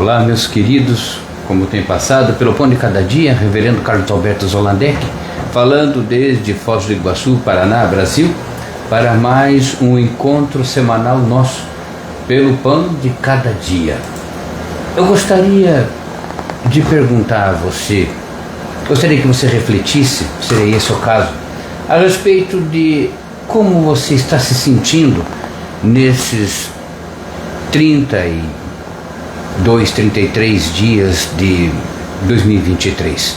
Olá, meus queridos, como tem passado pelo Pão de Cada Dia, Reverendo Carlos Alberto Zolandec, falando desde Foz do Iguaçu, Paraná, Brasil, para mais um encontro semanal nosso pelo Pão de Cada Dia. Eu gostaria de perguntar a você, gostaria que você refletisse, seria esse o caso, a respeito de como você está se sentindo nesses 33 dias de 2023.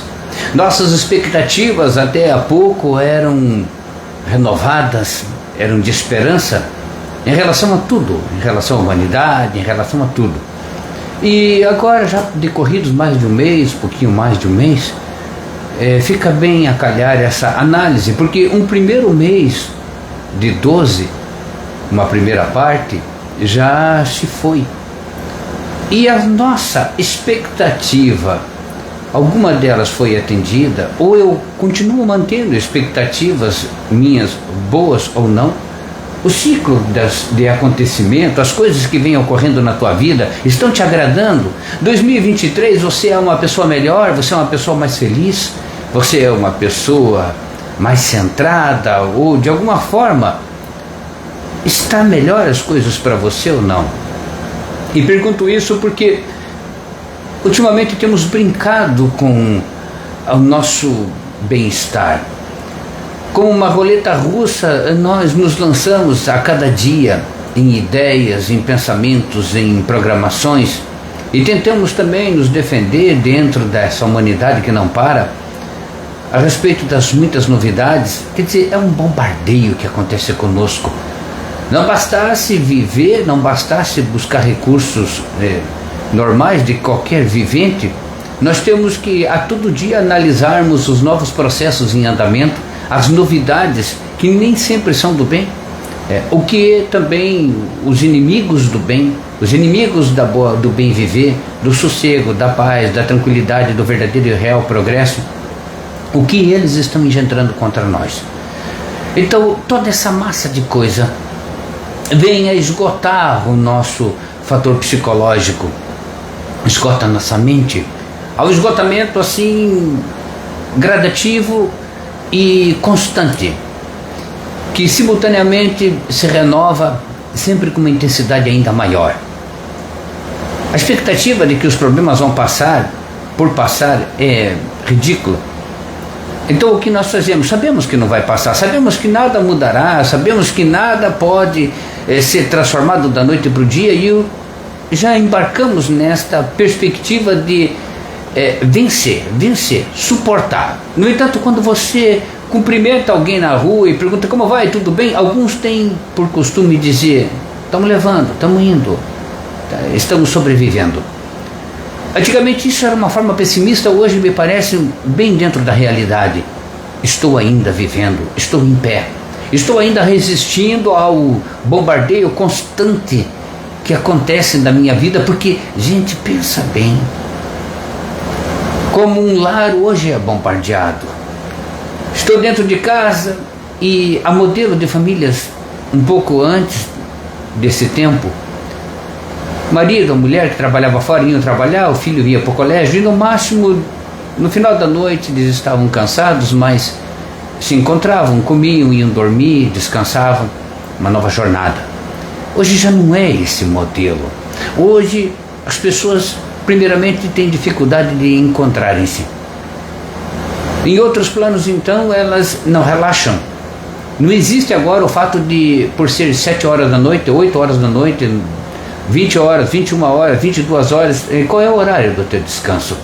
Nossas expectativas até há pouco eram renovadas, eram de esperança em relação a tudo, em relação à humanidade, em relação a tudo. E agora, já decorridos mais de um mês, pouquinho mais de um mês, fica bem a calhar essa análise, porque um primeiro mês de 12, uma primeira parte, já se foi. E a nossa expectativa, alguma delas foi atendida, ou eu continuo mantendo expectativas minhas, boas ou não? O ciclo de acontecimento, as coisas que vêm ocorrendo na tua vida, estão te agradando? 2023 você é uma pessoa melhor, você é uma pessoa mais feliz, você é uma pessoa mais centrada, ou de alguma forma está melhor as coisas para você ou não? E pergunto isso porque ultimamente temos brincado com o nosso bem-estar. Com uma roleta russa, nós nos lançamos a cada dia em ideias, em pensamentos, em programações, e tentamos também nos defender dentro dessa humanidade que não para, a respeito das muitas novidades. Quer dizer, é um bombardeio que acontece conosco. Não bastasse viver, não bastasse buscar recursos normais de qualquer vivente, nós temos que a todo dia analisarmos os novos processos em andamento, as novidades que nem sempre são do bem, o que também os inimigos do bem, os inimigos do bem viver, do sossego, da paz, da tranquilidade, do verdadeiro e real progresso, o que eles estão engendrando contra nós. Então toda essa massa de coisa vem a esgotar o nosso fator psicológico, esgota a nossa mente, ao esgotamento assim gradativo e constante, que simultaneamente se renova sempre com uma intensidade ainda maior. A expectativa de que os problemas vão passar por passar é ridícula. Então o que nós fazemos? Sabemos que não vai passar, sabemos que nada mudará, sabemos que nada pode ser transformado da noite para o dia, e já embarcamos nesta perspectiva de vencer, suportar. No entanto, quando você cumprimenta alguém na rua e pergunta como vai, tudo bem, alguns têm por costume dizer: estamos levando, estamos indo, estamos sobrevivendo. Antigamente isso era uma forma pessimista, hoje me parece bem dentro da realidade. Estou ainda vivendo, estou em pé, estou ainda resistindo ao bombardeio constante que acontece na minha vida, porque, gente, pensa bem, como um lar hoje é bombardeado. Estou dentro de casa e, a modelo de famílias um pouco antes desse tempo, marido ou mulher que trabalhava fora iam trabalhar, o filho ia para o colégio, e no máximo, no final da noite, eles estavam cansados, mas se encontravam, comiam, iam dormir, descansavam, uma nova jornada. Hoje já não é esse modelo. Hoje as pessoas primeiramente têm dificuldade de encontrarem-se. Em outros planos, então, elas não relaxam. Não existe agora o fato de, por ser 7 horas da noite, 8 horas da noite, 20 horas, 21 horas, 22 horas, qual é o horário do teu descanso?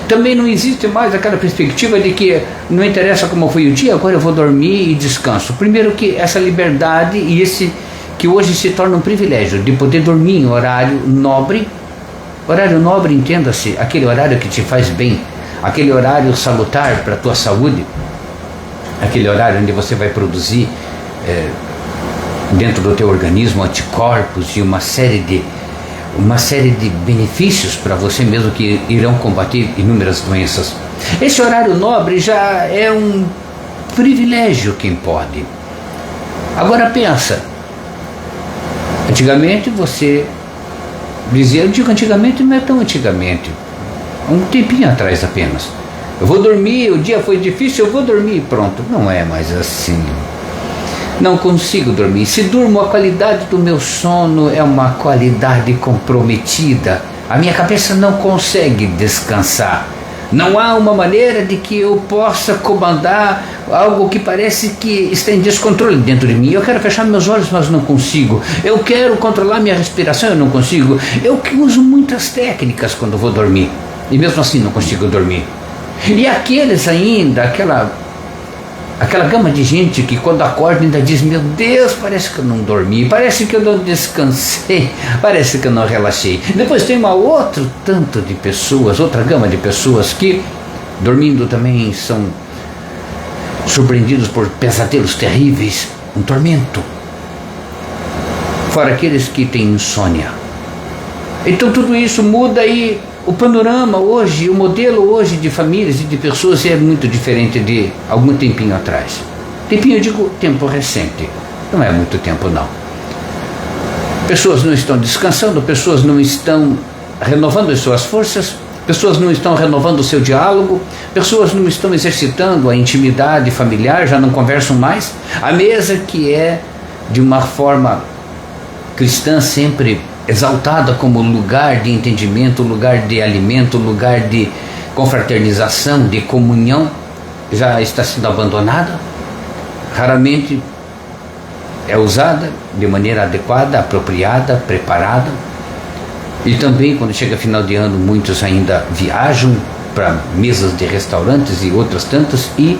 Também não existe mais aquela perspectiva de que não interessa como foi o dia, agora eu vou dormir e descanso. Primeiro que essa liberdade e esse que hoje se torna um privilégio de poder dormir em horário nobre, entenda-se, aquele horário que te faz bem, aquele horário salutar para a tua saúde, aquele horário onde você vai produzir dentro do teu organismo anticorpos e uma série de benefícios para você mesmo que irão combater inúmeras doenças. Esse horário nobre já é um privilégio quem pode. Agora pensa, antigamente você Dizia, eu digo antigamente, não é tão antigamente, um tempinho atrás apenas. Eu vou dormir, o dia foi difícil, eu vou dormir e pronto. Não é mais assim. Não consigo dormir. Se durmo, a qualidade do meu sono é uma qualidade comprometida. A minha cabeça não consegue descansar. Não há uma maneira de que eu possa comandar algo que parece que está em descontrole dentro de mim. Eu quero fechar meus olhos, mas não consigo. Eu quero controlar minha respiração, eu não consigo. Eu que uso muitas técnicas quando vou dormir. E mesmo assim não consigo dormir. E aqueles ainda, aquela gama de gente que quando acorda ainda diz, meu Deus, parece que eu não dormi, parece que eu não descansei, parece que eu não relaxei. Depois tem uma outro tanto de pessoas, outra gama de pessoas que dormindo também são surpreendidos por pesadelos terríveis, um tormento. Fora aqueles que têm insônia. Então tudo isso muda e o panorama hoje, o modelo hoje de famílias e de pessoas é muito diferente de algum tempinho atrás. Tempinho, eu digo tempo recente, não é muito tempo não. Pessoas não estão descansando, pessoas não estão renovando as suas forças, pessoas não estão renovando o seu diálogo, pessoas não estão exercitando a intimidade familiar, já não conversam mais. A mesa que é de uma forma cristã sempre exaltada como lugar de entendimento, lugar de alimento, lugar de confraternização, de comunhão, já está sendo abandonada. Raramente é usada de maneira adequada, apropriada, preparada. E também quando chega final de ano muitos ainda viajam para mesas de restaurantes e outras tantas e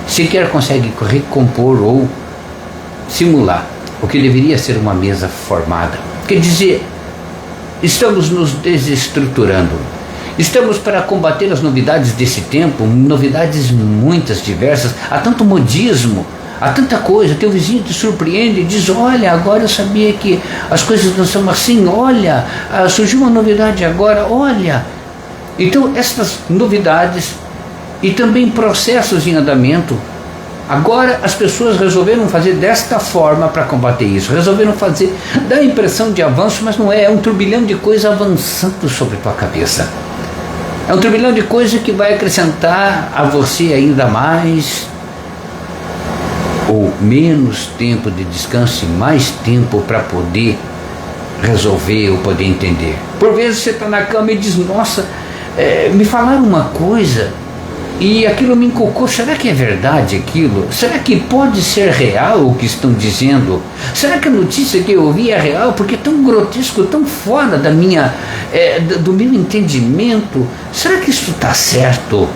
sequer conseguem recompor ou simular o que deveria ser uma mesa formada. Quer dizer, estamos nos desestruturando. Estamos para combater as novidades desse tempo, novidades muitas, diversas. Há tanto modismo, há tanta coisa. Teu vizinho te surpreende e diz, olha, agora eu sabia que as coisas não são assim. Olha, surgiu uma novidade agora, olha. Então, essas novidades e também processos em andamento, agora as pessoas resolveram fazer desta forma para combater isso. Resolveram fazer, dá a impressão de avanço, mas não é. É um turbilhão de coisas avançando sobre tua cabeça. É um turbilhão de coisas que vai acrescentar a você ainda mais ou menos tempo de descanso e mais tempo para poder resolver ou poder entender. Por vezes você está na cama e diz, nossa, me falaram uma coisa e aquilo me inculcou. Será que é verdade aquilo? Será que pode ser real o que estão dizendo? Será que a notícia que eu ouvi é real? Porque é tão grotesco, tão fora da minha, do meu entendimento. Será que isso está certo?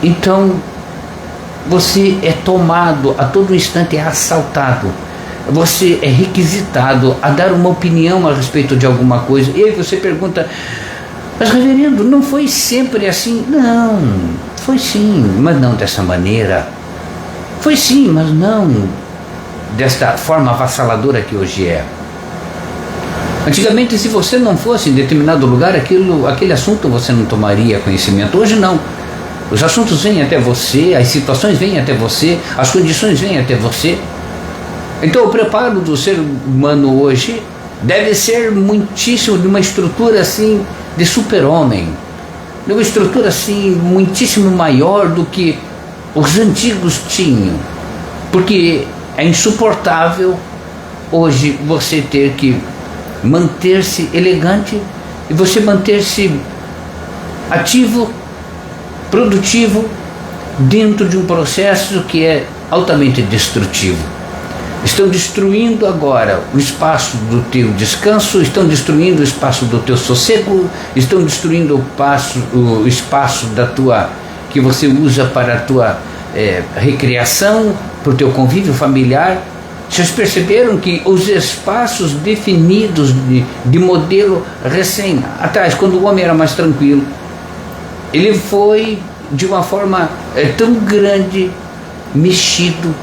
Então, você é tomado a todo instante, é assaltado. Você é requisitado a dar uma opinião a respeito de alguma coisa. E aí você pergunta, mas reverendo, não foi sempre assim? Não, foi sim, mas não dessa maneira. Foi sim, mas não desta forma avassaladora que hoje é. Antigamente, se você não fosse em determinado lugar, aquele assunto você não tomaria conhecimento. Hoje não. Os assuntos vêm até você, as situações vêm até você, as condições vêm até você. Então o preparo do ser humano hoje deve ser muitíssimo de uma estrutura assim de super-homem, de uma estrutura assim muitíssimo maior do que os antigos tinham, porque é insuportável hoje você ter que manter-se elegante e você manter-se ativo, produtivo dentro de um processo que é altamente destrutivo. Estão destruindo agora o espaço do teu descanso, estão destruindo o espaço do teu sossego, estão destruindo o espaço da tua, que você usa para a tua recreação, para o teu convívio familiar. Vocês perceberam que os espaços definidos de modelo recém atrás, quando o homem era mais tranquilo, ele foi de uma forma tão grande mexido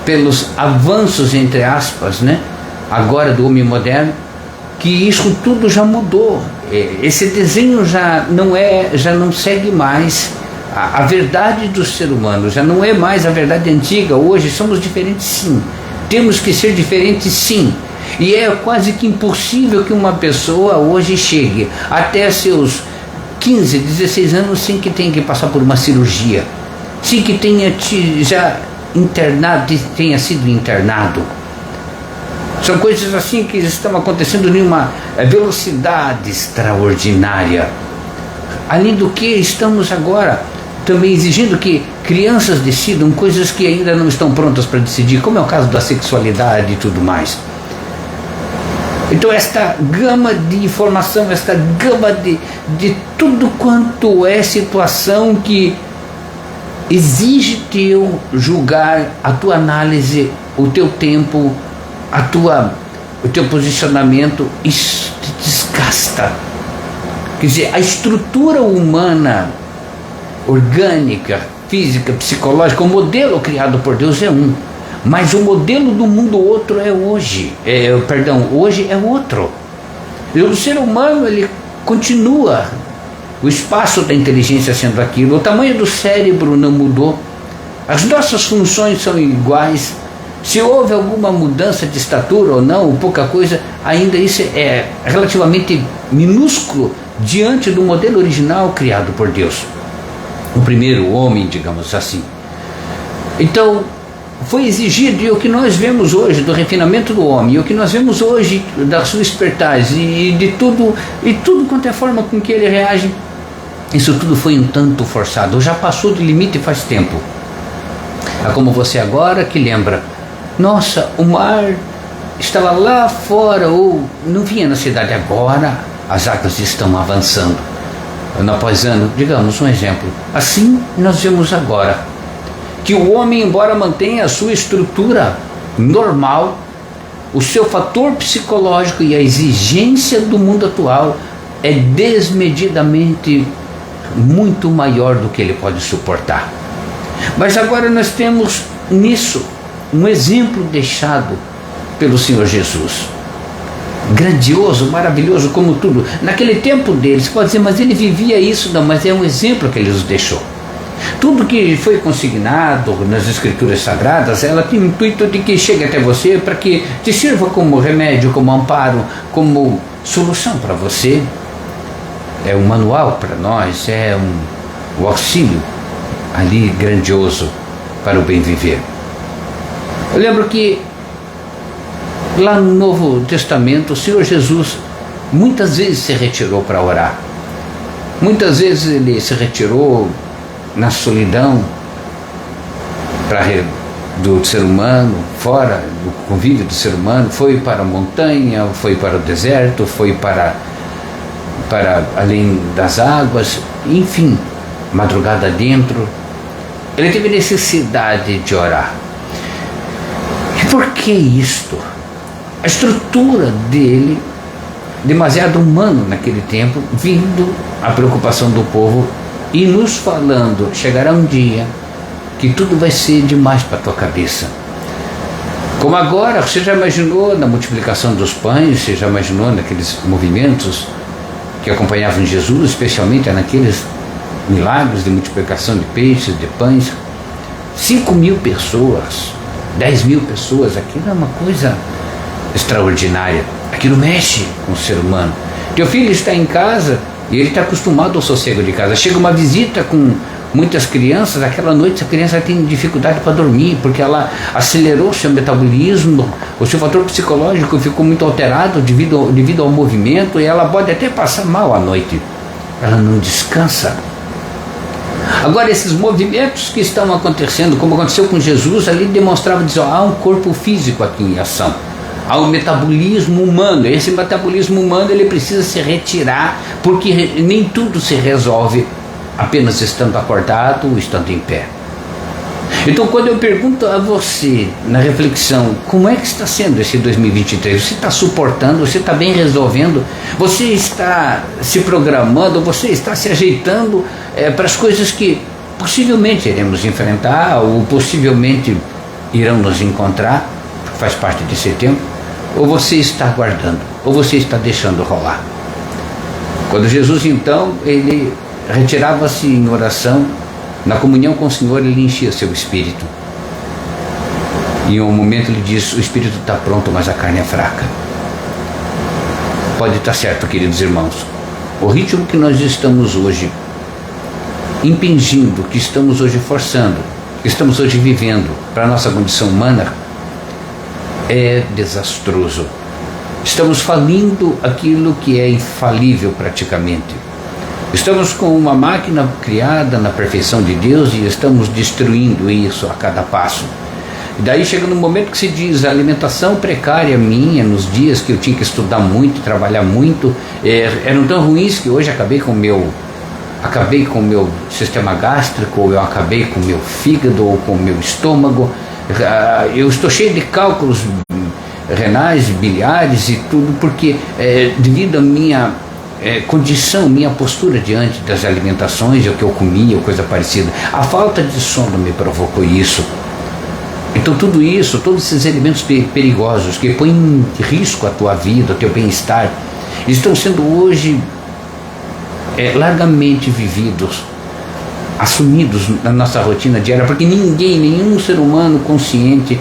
pelos avanços, entre aspas, né, agora do homem moderno, que isso tudo já mudou. Esse desenho já não segue mais a verdade do ser humano, já não é mais a verdade antiga. Hoje somos diferentes, sim. Temos que ser diferentes, sim. E é quase que impossível que uma pessoa hoje chegue até seus 15, 16 anos sem que tenha que passar por uma cirurgia, sem que tenha já internado, tenha sido internado. São coisas assim que estão acontecendo em uma velocidade extraordinária. Além do que, estamos agora também exigindo que crianças decidam coisas que ainda não estão prontas para decidir, como é o caso da sexualidade e tudo mais. Então esta gama de informação, esta gama de tudo quanto é situação que exige teu julgar, a tua análise, o teu tempo, o teu posicionamento, isso te desgasta. Quer dizer, a estrutura humana, orgânica, física, psicológica, o modelo criado por Deus é um, mas o modelo do mundo outro é hoje. Hoje é outro. E o ser humano, ele continua, o espaço da inteligência sendo aquilo, o tamanho do cérebro não mudou, as nossas funções são iguais. Se houve alguma mudança de estatura ou não, ou pouca coisa, ainda isso é relativamente minúsculo diante do modelo original criado por Deus, o primeiro homem, digamos assim. Então, foi exigido, e o que nós vemos hoje do refinamento do homem, e o que nós vemos hoje da sua espertaz, e de tudo quanto é a forma com que ele reage, isso tudo foi um tanto forçado, já passou do limite faz tempo. É como você agora que lembra, nossa, o mar estava lá fora, ou não vinha na cidade, agora as águas estão avançando, ano após ano, digamos um exemplo. Assim nós vemos agora que o homem, embora mantenha a sua estrutura normal, o seu fator psicológico e a exigência do mundo atual é desmedidamente muito maior do que ele pode suportar. Mas agora nós temos nisso um exemplo deixado pelo Senhor Jesus, grandioso, maravilhoso como tudo. Naquele tempo dele, você pode dizer, mas ele vivia isso. Não, mas é um exemplo que ele nos deixou. Tudo que foi consignado nas Escrituras Sagradas, ela tem o intuito de que chegue até você para que te sirva como remédio, como amparo, como solução para você. É um manual para nós, é um auxílio ali grandioso para o bem viver. Eu lembro que lá no Novo Testamento, o Senhor Jesus muitas vezes se retirou para orar. Muitas vezes ele se retirou na solidão do ser humano, fora do convívio do ser humano, foi para a montanha, foi para o deserto, foi para além das águas, enfim, madrugada dentro. Ele teve necessidade de orar. E por que isto? A estrutura dele, demasiado humano naquele tempo, vindo a preocupação do povo e nos falando, chegará um dia que tudo vai ser demais para a tua cabeça. Como agora, você já imaginou na multiplicação dos pães, você já imaginou naqueles movimentos que acompanhavam Jesus, especialmente naqueles milagres de multiplicação de peixes, de pães, 5.000 pessoas, 10.000 pessoas, aquilo é uma coisa extraordinária, aquilo mexe com o ser humano. Teu filho está em casa e ele está acostumado ao sossego de casa, chega uma visita com muitas crianças, aquela noite a criança tem dificuldade para dormir, porque ela acelerou seu metabolismo, o seu fator psicológico ficou muito alterado devido ao movimento, e ela pode até passar mal à noite, ela não descansa. Agora, esses movimentos que estão acontecendo, como aconteceu com Jesus, ali demonstrava, dizer, há um corpo físico aqui em ação, há um metabolismo humano. Esse metabolismo humano ele precisa se retirar, porque nem tudo se resolve apenas estando acordado ou estando em pé. Então, quando eu pergunto a você, na reflexão, como é que está sendo esse 2023? Você está suportando? Você está bem resolvendo? Você está se programando? Você está se ajeitando para as coisas que possivelmente iremos enfrentar ou possivelmente irão nos encontrar? Faz parte desse tempo. Ou você está aguardando? Ou você está deixando rolar? Quando Jesus, então, ele retirava-se em oração, na comunhão com o Senhor, ele enchia seu espírito. E em um momento ele diz, o espírito está pronto, mas a carne é fraca. pode estar certo, queridos irmãos. O ritmo que nós estamos hoje impingindo, que estamos hoje forçando, que estamos hoje vivendo para a nossa condição humana é desastroso. Estamos falindo aquilo que é infalível praticamente. Estamos com uma máquina criada na perfeição de Deus e estamos destruindo isso a cada passo. E daí chega no momento que se diz a alimentação precária minha, nos dias que eu tinha que estudar muito, trabalhar muito, eram tão ruins que hoje acabei com o meu sistema gástrico, ou eu acabei com o meu fígado, ou com o meu estômago. Eu estou cheio de cálculos renais, biliares e tudo, porque devido à minha condição, minha postura diante das alimentações, o que eu comia, ou coisa parecida. A falta de sono me provocou isso. Então tudo isso, todos esses elementos perigosos que põem em risco a tua vida, o teu bem-estar, estão sendo hoje largamente vividos, assumidos na nossa rotina diária, porque nenhum ser humano consciente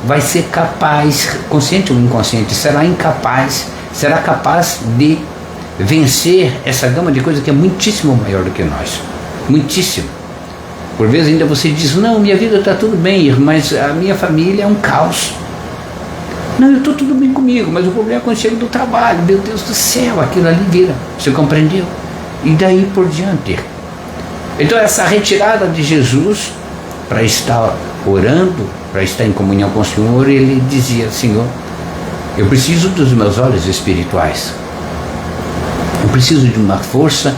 vai ser capaz, consciente ou inconsciente, será capaz de vencer essa gama de coisas que é muitíssimo maior do que nós, muitíssimo. Por vezes ainda você diz, não, minha vida está tudo bem, mas a minha família é um caos. Não, eu estou tudo bem comigo, mas o problema é quando chega do trabalho, meu Deus do céu, aquilo ali vira, você compreendeu? E daí por diante. Então essa retirada de Jesus para estar orando, para estar em comunhão com o Senhor, ele dizia, Senhor, eu preciso dos meus olhos espirituais, eu preciso de uma força,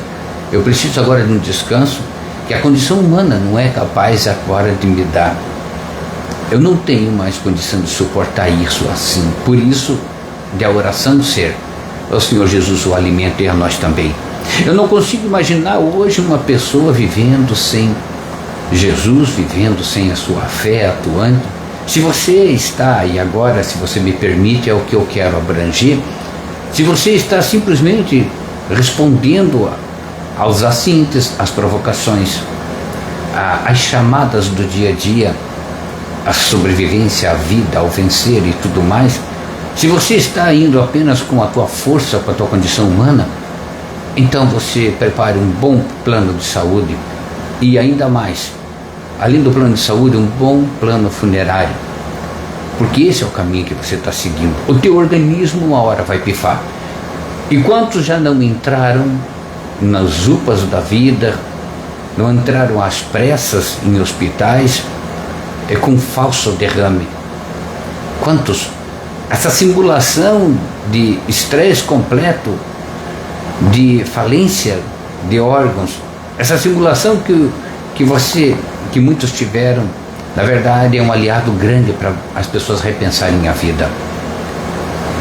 eu preciso agora de um descanso, que a condição humana não é capaz agora de me dar. Eu não tenho mais condição de suportar isso assim. Por isso, de a oração ser ao Senhor Jesus o alimento e a nós também. Eu não consigo imaginar hoje uma pessoa vivendo sem Jesus, vivendo sem a sua fé atuante. Se você está, e agora, se você me permite, é o que eu quero abranger, se você está simplesmente respondendo aos assintes, às provocações, às chamadas do dia a dia, à sobrevivência, à vida, ao vencer e tudo mais, se você está indo apenas com a tua força, com a tua condição humana, então você prepare um bom plano de saúde e ainda mais, além do plano de saúde, um bom plano funerário, porque esse é o caminho que você está seguindo. O teu organismo uma hora vai pifar. E quantos já não entraram nas UPAs da vida, não entraram às pressas em hospitais com falso derrame? Quantos? Essa simulação de estresse completo, de falência de órgãos, essa simulação que muitos tiveram, na verdade é um aliado grande para as pessoas repensarem a vida.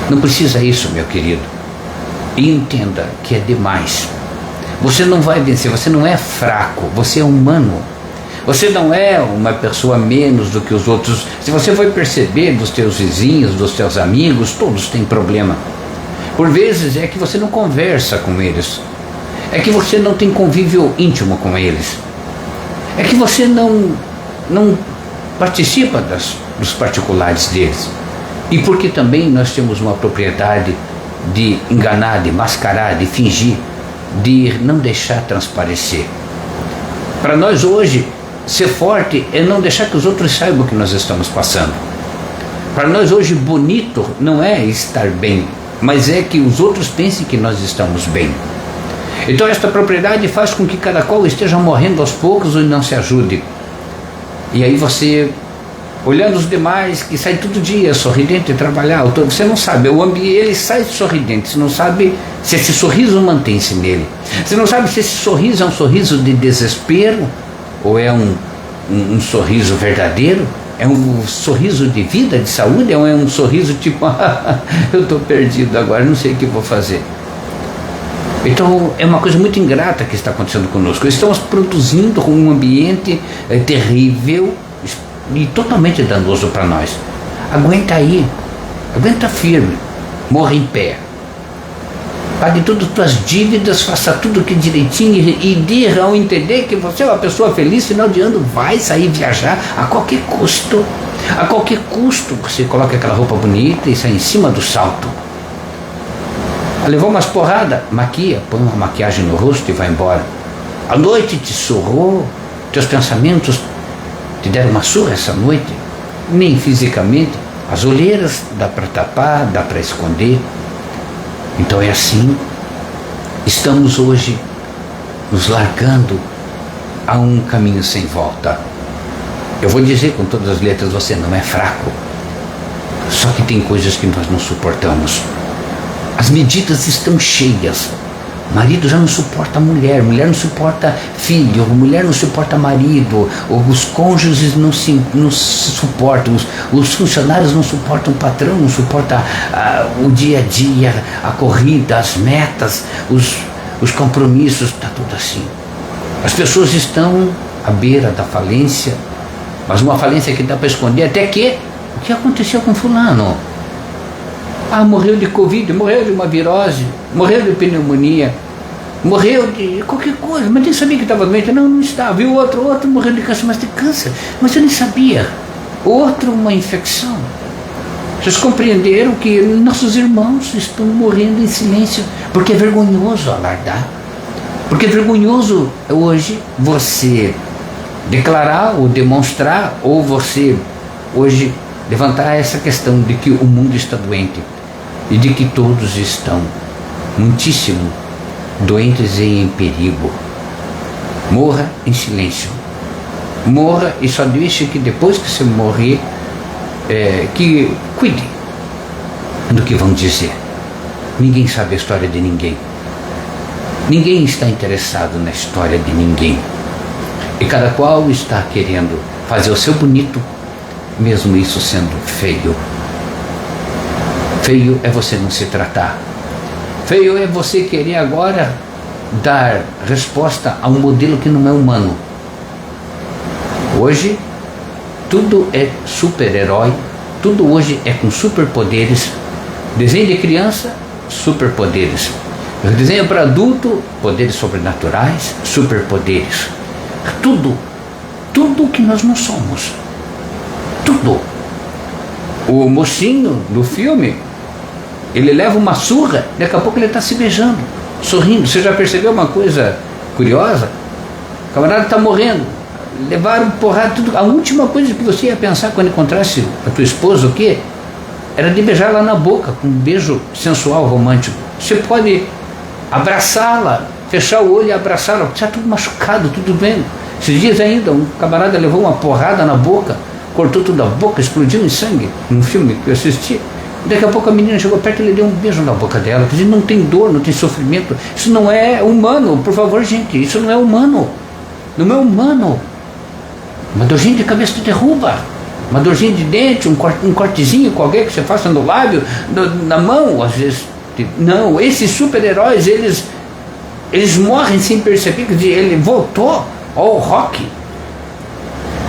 Não precisa isso, meu querido. E entenda que é demais. Você não vai vencer, você não é fraco, você é humano. Você não é uma pessoa menos do que os outros. Se você for perceber dos teus vizinhos, dos teus amigos, todos têm problema. Por vezes é que você não conversa com eles, é que você não tem convívio íntimo com eles, é que você não participa dos particulares deles. E porque também nós temos uma propriedade de enganar, de mascarar, de fingir, de não deixar transparecer. Para nós hoje, ser forte é não deixar que os outros saibam o que nós estamos passando. Para nós hoje, bonito não é estar bem, mas é que os outros pensem que nós estamos bem. Então esta propriedade faz com que cada qual esteja morrendo aos poucos e não se ajude. E aí você, olhando os demais que saem todo dia sorridente trabalhar, você não sabe, ele sai sorridente, você não sabe se esse sorriso mantém-se nele, você não sabe se esse sorriso é um sorriso de desespero ou é um sorriso verdadeiro, é um sorriso de vida, de saúde, ou é um sorriso tipo eu estou perdido agora, não sei o que vou fazer. Então é uma coisa muito ingrata que está acontecendo conosco. Estamos produzindo um ambiente terrível e totalmente danoso para nós. Aguenta aí, aguenta firme, morre em pé, pague todas as tuas dívidas, faça tudo que direitinho e dê ao entender que você é uma pessoa feliz. Final de ano vai sair viajar a qualquer custo. A qualquer custo você coloca aquela roupa bonita e sai em cima do salto. Levou umas porradas, maquia, põe uma maquiagem no rosto e vai embora. A noite te surrou, teus pensamentos te deram uma surra essa noite, nem fisicamente. As olheiras dá para tapar, dá para esconder. Então é assim, estamos hoje nos largando a um caminho sem volta. Eu vou dizer com todas as letras, você não é fraco, só que tem coisas que nós não suportamos. As medidas estão cheias. Marido já não suporta mulher, mulher não suporta filho, mulher não suporta marido, os cônjuges não se suportam, os funcionários não suportam o patrão, não suportam o dia a dia, a corrida, as metas, os compromissos, está tudo assim. As pessoas estão à beira da falência, mas uma falência que dá para esconder até que o que aconteceu com fulano? Morreu de Covid, morreu de uma virose, morreu de pneumonia, morreu de qualquer coisa, mas nem sabia que estava doente. Não estava. Viu outro morreu de câncer, mas de câncer, mas eu nem sabia. Outro, uma infecção. Vocês compreenderam que nossos irmãos estão morrendo em silêncio, porque é vergonhoso alardar, porque é vergonhoso hoje você declarar ou demonstrar, ou você hoje levantar essa questão de que o mundo está doente e de que todos estão muitíssimo doentes e em perigo. Morra em silêncio. Morra e só deixe que depois que você morrer, que cuide do que vão dizer. Ninguém sabe a história de ninguém. Ninguém está interessado na história de ninguém. E cada qual está querendo fazer o seu bonito, mesmo isso sendo feio. Feio é você não se tratar. Feio é você querer agora dar resposta a um modelo que não é humano. Hoje, tudo é super-herói, tudo hoje é com superpoderes. Desenho de criança, superpoderes. Desenho para adulto, poderes sobrenaturais, superpoderes. Tudo que nós não somos. Tudo. O mocinho do filme, ele leva uma surra, daqui a pouco ele está se beijando, sorrindo. Você já percebeu uma coisa curiosa? O camarada está morrendo, levaram porrada, tudo. A última coisa que você ia pensar quando encontrasse a tua esposa, o quê? Era de beijá-la na boca, com um beijo sensual, romântico. Você pode abraçá-la, fechar o olho e abraçá-la, está tudo machucado, tudo bem. Esses dias ainda, um camarada levou uma porrada na boca, cortou toda a boca, explodiu em sangue, num filme que eu assisti. Daqui a pouco a menina chegou perto e ele deu um beijo na boca dela. Quer dizer, não tem dor, não tem sofrimento. Isso não é humano, por favor, gente. Isso não é humano. Não é humano. Uma dorzinha de cabeça te derruba. Uma dorzinha de dente, um cortezinho com alguém que você faça no lábio, na mão, às vezes. Não, esses super-heróis, eles morrem sem perceber. Quer dizer, ele voltou ao rock.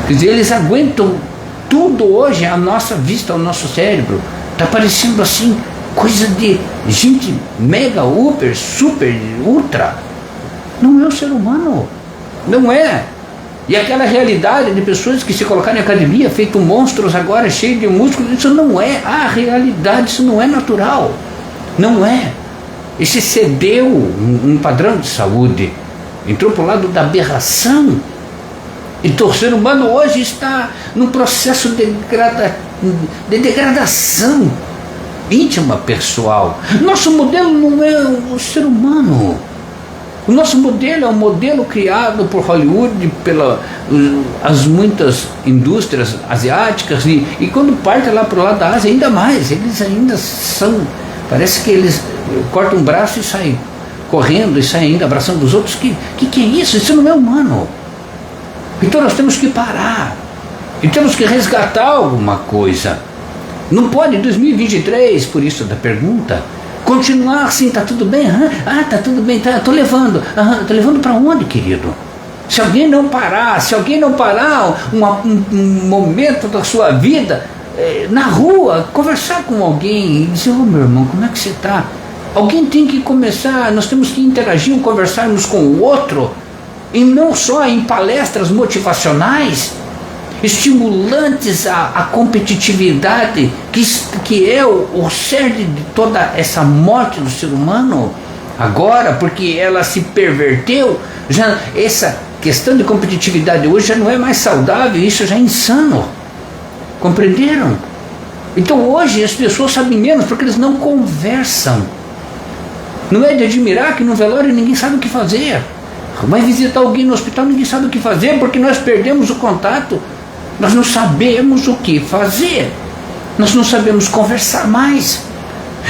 Quer dizer, eles aguentam tudo hoje à nossa vista, ao nosso cérebro. Está parecendo assim, coisa de gente mega, super, ultra. Não é o ser humano. Não é. E aquela realidade de pessoas que se colocaram em academia, feito monstros agora, cheios de músculos, isso não é a realidade, isso não é natural. Não é. Esse cedeu um padrão de saúde, entrou para o lado da aberração. Então o ser humano hoje está num processo de degradação íntima, pessoal. Nosso modelo não é o ser humano. O nosso modelo é um modelo criado por Hollywood, pelas muitas indústrias asiáticas, e quando parte lá para o lado da Ásia, ainda mais, eles ainda são, parece que eles cortam um braço e saem correndo, e saem ainda abraçando os outros. Que é isso? Isso não é humano. Então nós temos que parar, e temos que resgatar alguma coisa. Não pode em 2023, por isso da pergunta, continuar assim, tá tudo bem? Tá tudo bem, tô levando. Tô levando para onde, querido? Se alguém não parar, um momento da sua vida, na rua, conversar com alguém e dizer, meu irmão, como é que você está? Alguém tem que começar, nós temos que interagir, conversarmos com o outro, e não só em palestras motivacionais, estimulantes à competitividade, que é o cerne de toda essa morte do ser humano agora, porque ela se perverteu. Já essa questão de competitividade hoje já não é mais saudável, isso já é insano. Compreenderam? Então hoje as pessoas sabem menos porque eles não conversam. Não é de admirar que no velório ninguém sabe o que fazer. Vai visitar alguém no hospital, ninguém sabe o que fazer porque nós perdemos o contato. Nós não sabemos o que fazer. Nós não sabemos conversar mais.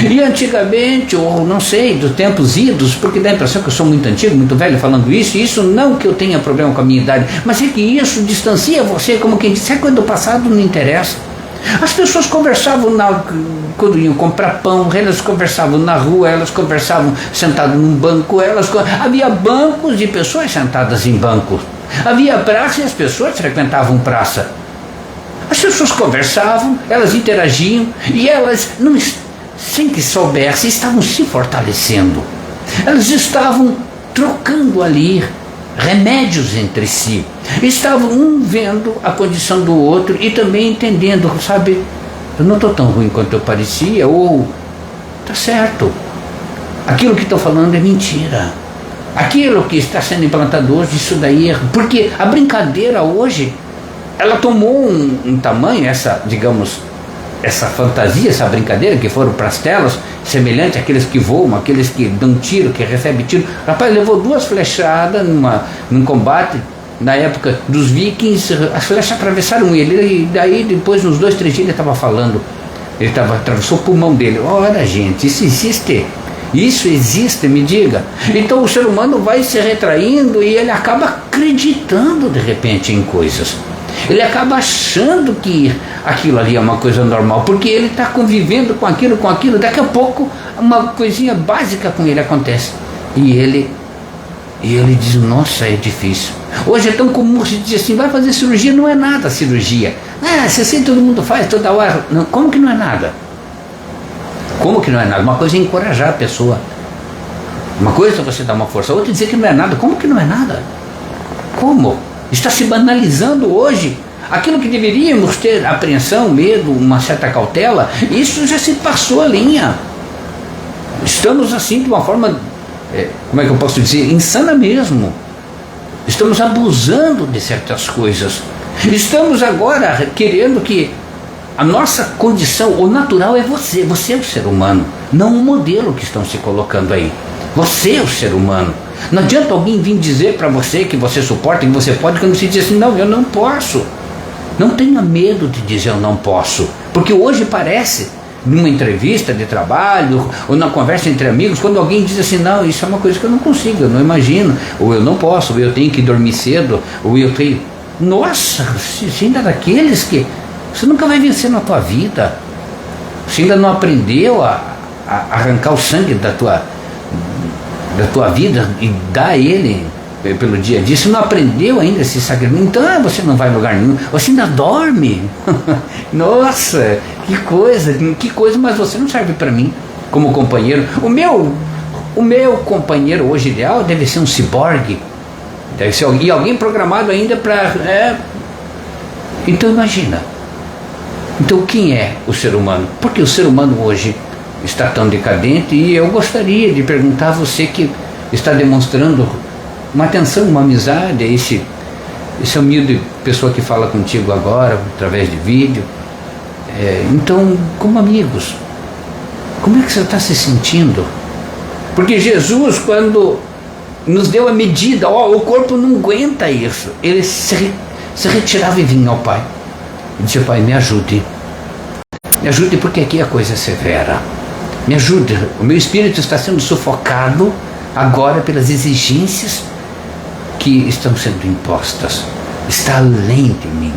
E antigamente, ou não sei, dos tempos idos, porque dá a impressão que eu sou muito antigo, muito velho falando isso, e isso não que eu tenha problema com a minha idade, mas é que isso distancia você, como quem disse, é coisa do passado, não interessa. As pessoas conversavam quando iam comprar pão, elas conversavam na rua, elas conversavam sentadas num banco, havia bancos de pessoas sentadas em bancos, havia praça e as pessoas frequentavam praça. As pessoas conversavam, elas interagiam e elas, não, sem que soubessem, estavam se fortalecendo. Elas estavam trocando ali remédios entre si, estavam um vendo a condição do outro e também entendendo, sabe, eu não estou tão ruim quanto eu parecia, ou tá certo, aquilo que estou falando é mentira, aquilo que está sendo implantado hoje, isso daí é, porque a brincadeira hoje, ela tomou um tamanho, essa, digamos, essa fantasia, essa brincadeira que foram para as telas, semelhante àqueles que voam, aqueles que dão tiro, que recebem tiro. Rapaz, levou 2 flechadas num combate, na época dos vikings, as flechas atravessaram ele, e daí depois, nos 2, 3 dias, ele estava falando, atravessou o pulmão dele. Ora, gente, isso existe? Isso existe, me diga. Então o ser humano vai se retraindo e ele acaba acreditando de repente em coisas. Ele acaba achando que aquilo ali é uma coisa normal, porque ele está convivendo com aquilo, daqui a pouco uma coisinha básica com ele acontece. E ele diz, nossa, é difícil. Hoje é tão comum se dizer assim, vai fazer cirurgia, não é nada cirurgia. Se assim todo mundo faz toda hora. Não, como que não é nada? Como que não é nada? Uma coisa é encorajar a pessoa. Uma coisa é você dar uma força, outra é dizer que não é nada. Como que não é nada? Como? Está se banalizando hoje. Aquilo que deveríamos ter apreensão, medo, uma certa cautela, isso já se passou a linha. Estamos assim de uma forma, como é que eu posso dizer, insana mesmo. Estamos abusando de certas coisas. Estamos agora querendo que a nossa condição, o natural é você é o ser humano, não o modelo que estão se colocando aí. Você é o ser humano. Não adianta alguém vir dizer para você que você suporta, que você pode, quando você diz assim, não, eu não posso. Não tenha medo de dizer eu não posso, porque hoje parece, numa entrevista de trabalho, ou na conversa entre amigos, quando alguém diz assim, não, isso é uma coisa que eu não consigo, eu não imagino, ou eu não posso, ou eu tenho que dormir cedo, ou eu tenho... Nossa, você ainda é daqueles que você nunca vai vencer na tua vida, você ainda não aprendeu a arrancar o sangue da tua vida e dar a ele pelo dia a dia, você não aprendeu ainda esse sacrifício, então você não vai em lugar nenhum, você ainda dorme. Nossa, que coisa, mas você não serve para mim como companheiro. O meu companheiro hoje ideal deve ser um ciborgue, deve ser alguém programado ainda para... Então imagina, então quem é o ser humano? Porque o ser humano hoje está tão decadente, e eu gostaria de perguntar a você que está demonstrando uma atenção, uma amizade, esse humilde pessoa que fala contigo agora, através de vídeo, então, como amigos, como é que você está se sentindo? Porque Jesus, quando nos deu a medida, o corpo não aguenta isso, ele se retirava e vinha ao Pai, e dizia, Pai, me ajude porque aqui a coisa é severa. Me ajude, o meu espírito está sendo sufocado agora pelas exigências que estão sendo impostas. Está além de mim.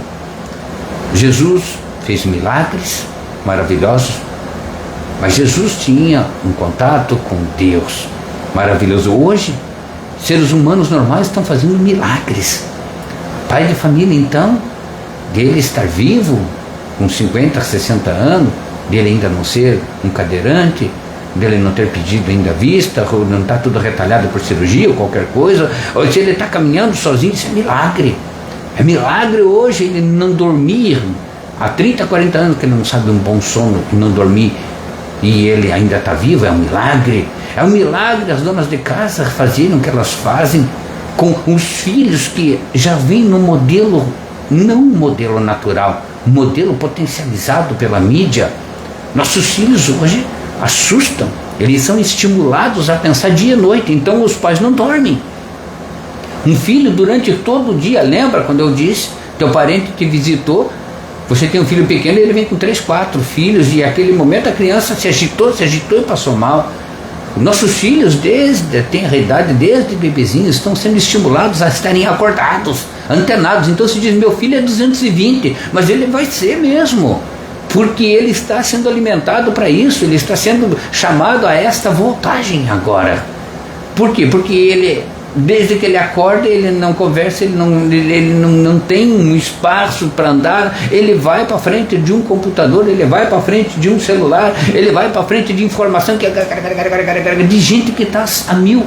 Jesus fez milagres maravilhosos, mas Jesus tinha um contato com Deus maravilhoso. Hoje, seres humanos normais estão fazendo milagres. Pai de família, então, dele estar vivo com 50, 60 anos, dele ainda não ser um cadeirante, dele não ter pedido ainda vista, ou não está tudo retalhado por cirurgia ou qualquer coisa, ou se ele está caminhando sozinho, isso é milagre. É milagre hoje ele não dormir. Há 30, 40 anos que ele não sabe um bom sono e não dormir, e ele ainda está vivo, é um milagre. É um milagre as donas de casa fazerem o que elas fazem com os filhos que já vêm no modelo, não um modelo natural, um modelo potencializado pela mídia. Nossos filhos hoje assustam, eles são estimulados a pensar dia e noite, então os pais não dormem. Um filho durante todo o dia, lembra quando eu disse, teu parente te visitou, você tem um filho pequeno e ele vem com 3, 4 filhos, e naquele momento a criança se agitou e passou mal. Nossos filhos, desde a tenra idade, desde bebezinhos, estão sendo estimulados a estarem acordados, antenados. Então se diz, meu filho é 220, mas ele vai ser mesmo, porque ele está sendo alimentado para isso, ele está sendo chamado a esta voltagem agora. Por quê? Porque ele, desde que ele acorda, ele não conversa, ele não tem um espaço para andar, ele vai para frente de um computador, ele vai para frente de um celular, ele vai para frente de informação de gente que está a mil.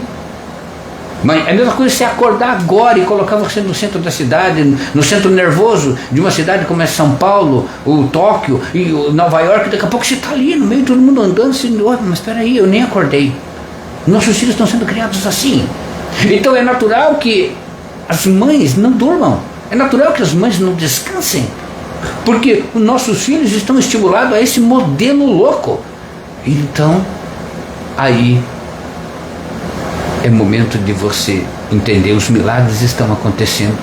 Mas é a mesma coisa você acordar agora e colocar você no centro da cidade, no centro nervoso de uma cidade como é São Paulo, o Tóquio e o Nova York, daqui a pouco você está ali no meio, todo mundo andando, assim, mas espera aí, eu nem acordei. Nossos filhos estão sendo criados assim. Então é natural que as mães não durmam, é natural que as mães não descansem, porque os nossos filhos estão estimulados a esse modelo louco. Então, aí é momento de você entender, os milagres estão acontecendo.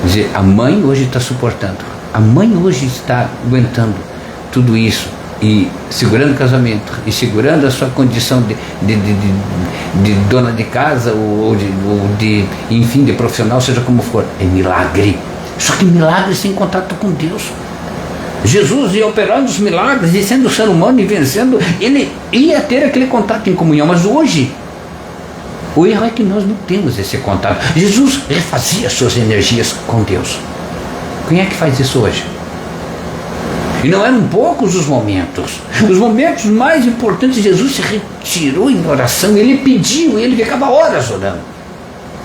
Quer dizer, a mãe hoje está suportando, a mãe hoje está aguentando tudo isso, e segurando o casamento, e segurando a sua condição de dona de casa, ou enfim, de profissional, seja como for. É milagre. Só que milagre sem contato com Deus. Jesus ia operando os milagres, e sendo ser humano e vencendo, ele ia ter aquele contato em comunhão. Mas hoje, o erro é que nós não temos esse contato. Jesus refazia suas energias com Deus. Quem é que faz isso hoje? E não eram poucos os momentos. Os momentos mais importantes, Jesus se retirou em oração, ele pediu, ele ficava horas orando.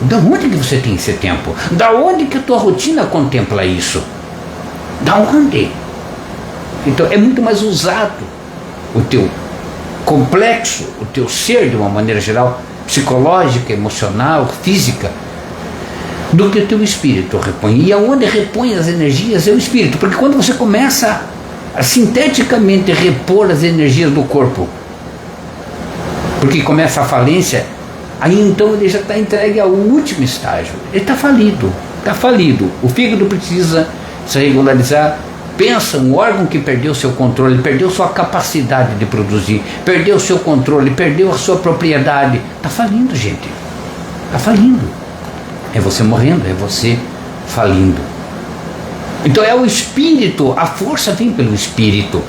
Da onde que você tem esse tempo? Da onde que a tua rotina contempla isso? Da onde? Então é muito mais usado o teu complexo, o teu ser de uma maneira geral, psicológica, emocional, física, do que o teu espírito repõe. E aonde repõe as energias é o espírito, porque quando você começa a sinteticamente repor as energias do corpo, porque começa a falência, aí então ele já está entregue ao último estágio, ele está falido, o fígado precisa se regularizar. Pensa, um órgão que perdeu seu controle, perdeu sua capacidade de produzir, perdeu seu controle, perdeu a sua propriedade, está falindo, gente, está falindo. É você morrendo, é você falindo. Então é o espírito, a força vem pelo espírito,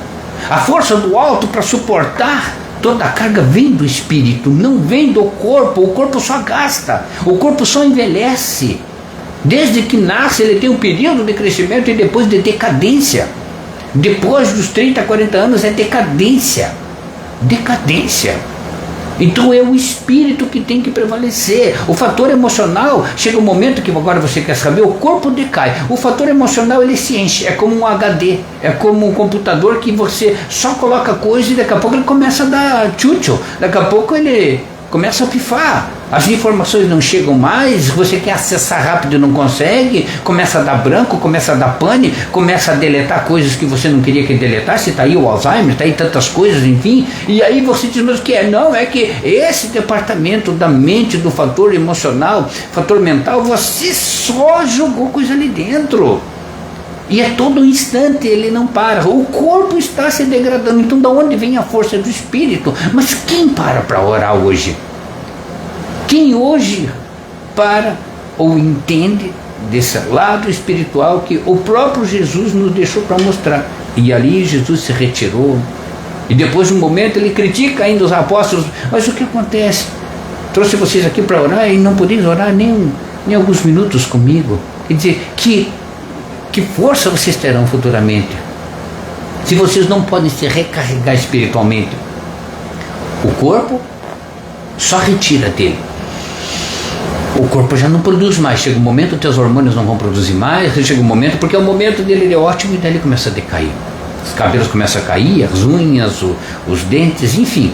a força do alto para suportar toda a carga vem do espírito, não vem do corpo. O corpo só gasta, o corpo só envelhece. Desde que nasce ele tem um período de crescimento e depois de decadência. Depois dos 30, 40 anos é decadência. Então é o espírito que tem que prevalecer. O fator emocional, chega um momento que agora você quer saber, o corpo decai. O fator emocional ele se enche, é como um HD, é como um computador que você só coloca coisa e daqui a pouco ele começa a dar tchutchu, daqui a pouco ele começa a pifar, as informações não chegam mais, você quer acessar rápido e não consegue, começa a dar branco, começa a dar pane, começa a deletar coisas que você não queria que deletasse, está aí o Alzheimer, está aí tantas coisas, enfim, e aí você diz, mas o que é? Não, é que esse departamento da mente, do fator emocional, fator mental, você só jogou coisa ali dentro. E é todo instante, ele não para. O corpo está se degradando. Então, de onde vem a força do espírito? Mas quem para orar hoje? Quem hoje para ou entende desse lado espiritual que o próprio Jesus nos deixou para mostrar? E ali Jesus se retirou. E depois de um momento ele critica ainda os apóstolos. Mas o que acontece? Trouxe vocês aqui para orar e não podeis orar nem alguns minutos comigo. Quer dizer, que força vocês terão futuramente se vocês não podem se recarregar espiritualmente? O corpo só retira dele. o corpo já não produz mais. Chega um momento, os teus hormônios não vão produzir mais. Chega um momento, porque o momento dele ele é ótimo, e daí ele começa a decair. Os cabelos começam a cair, as unhas, os dentes, enfim.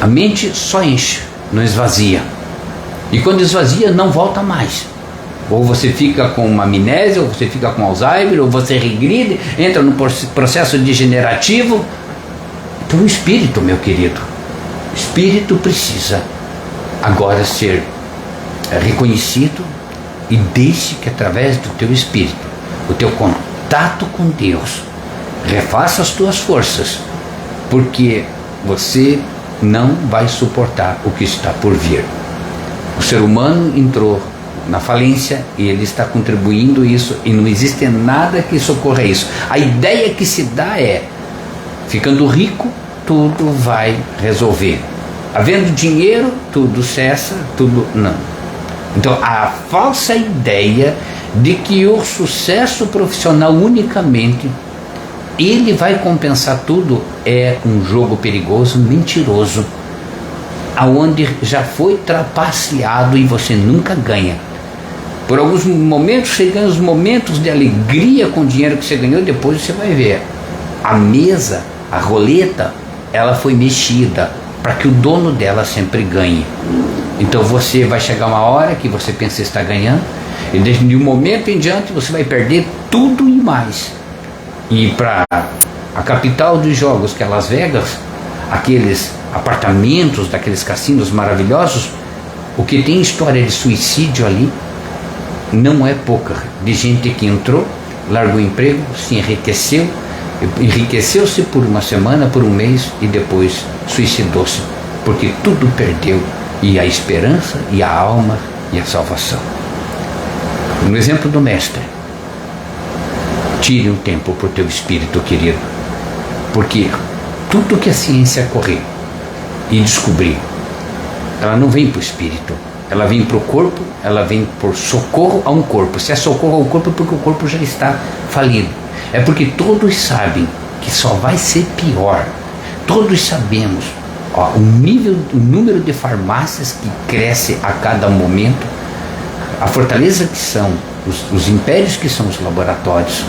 A mente só enche, não esvazia. E quando esvazia, não volta mais. Ou você fica com uma amnésia, ou você fica com Alzheimer, ou você regride, entra no processo degenerativo. Então o espírito, meu querido, o espírito precisa agora ser reconhecido, e deixe que através do teu espírito, o teu contato com Deus, refaça as tuas forças, porque você não vai suportar o que está por vir. O ser humano entrou na falência e ele está contribuindo isso, e não existe nada que socorra isso. A ideia que se dá é: ficando rico, tudo vai resolver. Havendo dinheiro, tudo cessa, tudo não. Então, a falsa ideia de que o sucesso profissional unicamente ele vai compensar tudo é um jogo perigoso, mentiroso, aonde já foi trapaceado e você nunca ganha. Por alguns momentos você ganha os momentos de alegria com o dinheiro que você ganhou, depois você vai ver a mesa, a roleta, ela foi mexida para que o dono dela sempre ganhe. Então você vai chegar uma hora que você pensa estar ganhando, e desde um momento em diante você vai perder tudo e mais. E para a capital dos jogos, que é Las Vegas, aqueles apartamentos daqueles cassinos maravilhosos, o que tem história de suicídio ali não é pouca, de gente que entrou, largou o emprego, se enriqueceu-se por uma semana, por um mês, e depois suicidou-se, porque tudo perdeu, e a esperança, e a alma, e a salvação. No exemplo do mestre, tire um tempo para o teu espírito, querido, porque tudo que a ciência correr e descobrir, ela não vem para o espírito, ela vem para o corpo, ela vem por socorro a um corpo. Se é socorro ao corpo, é porque o corpo já está falido. É porque todos sabem que só vai ser pior. Todos sabemos o número de farmácias que cresce a cada momento, a fortaleza que são os impérios que são os laboratórios,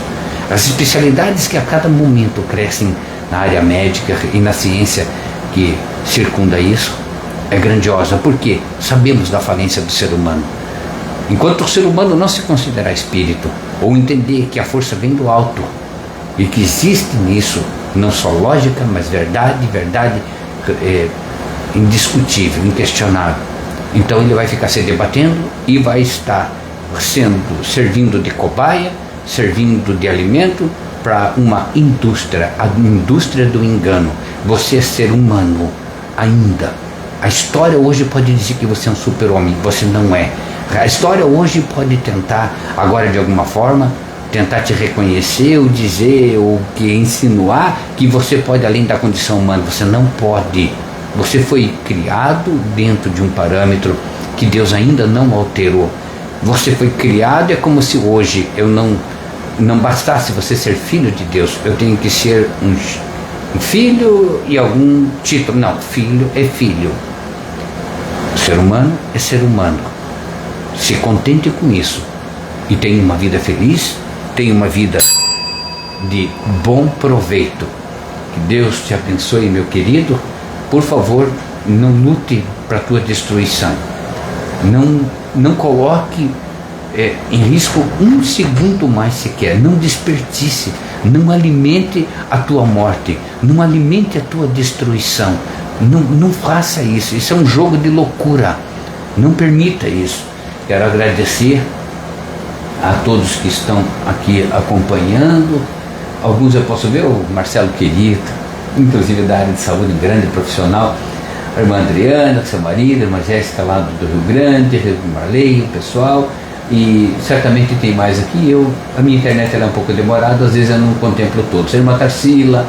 as especialidades que a cada momento crescem na área médica e na ciência que circunda isso, é grandiosa, porque sabemos da falência do ser humano. Enquanto o ser humano não se considerar espírito, ou entender que a força vem do alto, e que existe nisso não só lógica, mas verdade indiscutível, inquestionável, então ele vai ficar se debatendo e vai estar servindo de cobaia, servindo de alimento para uma indústria, a indústria do engano. Você é ser humano ainda. A história hoje pode dizer que você é um super-homem, você não é. A história hoje pode tentar, agora de alguma forma, tentar te reconhecer, ou dizer, ou que insinuar que você pode além da condição humana. Você não pode. Você foi criado dentro de um parâmetro que Deus ainda não alterou. Você foi criado, é como se hoje eu não bastasse você ser filho de Deus, eu tenho que ser um filho e algum título. Não, filho é filho. Ser humano é ser humano. Se contente com isso e tenha uma vida feliz, tenha uma vida de bom proveito. Que Deus te abençoe, meu querido. Por favor, não lute para a tua destruição. Não coloque em risco um segundo mais sequer. Não desperdice, não alimente a tua morte, não alimente a tua destruição. Não faça isso. Isso é um jogo de loucura. Não permita isso. Quero agradecer a todos que estão aqui acompanhando. Alguns eu posso ver, o Marcelo querido, inclusive da área de saúde, grande profissional, a irmã Adriana, seu marido, a irmã Jéssica lá do Rio Grande, a Marley, o pessoal, e certamente tem mais aqui. A minha internet ela é um pouco demorada, às vezes eu não contemplo todos. A irmã Tarsila,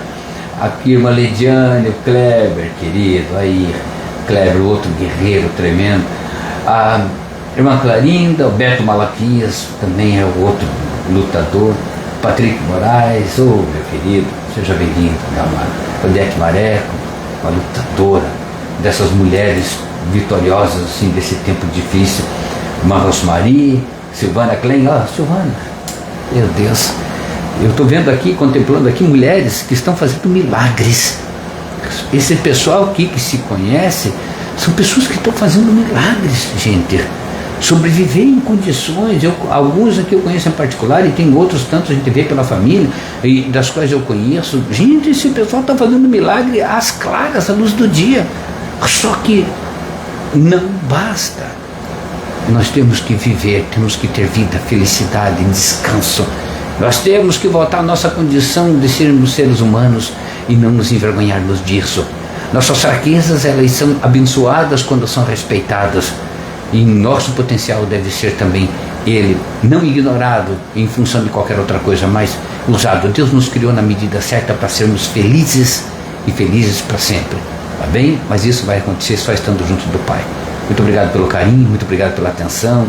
aqui a irmã Lediane, o Kleber, querido, aí, Kleber, outro guerreiro tremendo, a irmã Clarinda, o Beto Malaquias, também é o outro lutador, Patrick Moraes, meu querido, seja bem-vindo, meu amado. Odete Mareco, uma lutadora, dessas mulheres vitoriosas assim desse tempo difícil. Irmã Rosmarie, Silvana Klein, Silvana, meu Deus, eu estou vendo aqui, contemplando aqui mulheres que estão fazendo milagres. Esse pessoal aqui que se conhece são pessoas que estão fazendo milagres, gente. Sobreviver em condições, alguns aqui eu conheço em particular, e tem outros tantos a gente vê pela família, e das quais eu conheço. Gente, esse pessoal está fazendo milagre às claras, à luz do dia. Só que não basta. Nós temos que viver, temos que ter vida, felicidade, descanso. Nós temos que voltar à nossa condição de sermos seres humanos e não nos envergonharmos disso. Nossas fraquezas, elas são abençoadas quando são respeitadas. E nosso potencial deve ser também ele, não ignorado em função de qualquer outra coisa, mas usado. Deus nos criou na medida certa para sermos felizes e felizes para sempre. Tá bem? Mas isso vai acontecer só estando junto do Pai. Muito obrigado pelo carinho, muito obrigado pela atenção.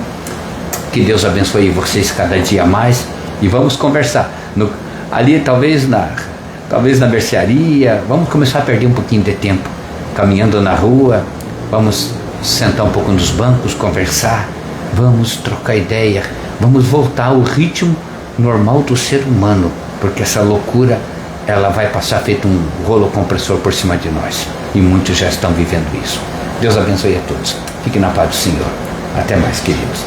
Que Deus abençoe vocês cada dia mais. E vamos conversar. Ali talvez na mercearia, vamos começar a perder um pouquinho de tempo. Caminhando na rua, vamos sentar um pouco nos bancos, conversar, vamos trocar ideia, vamos voltar ao ritmo normal do ser humano, porque essa loucura, ela vai passar feito um rolo compressor por cima de nós, e muitos já estão vivendo isso. Deus abençoe a todos. Fiquem na paz do Senhor. Até mais, queridos.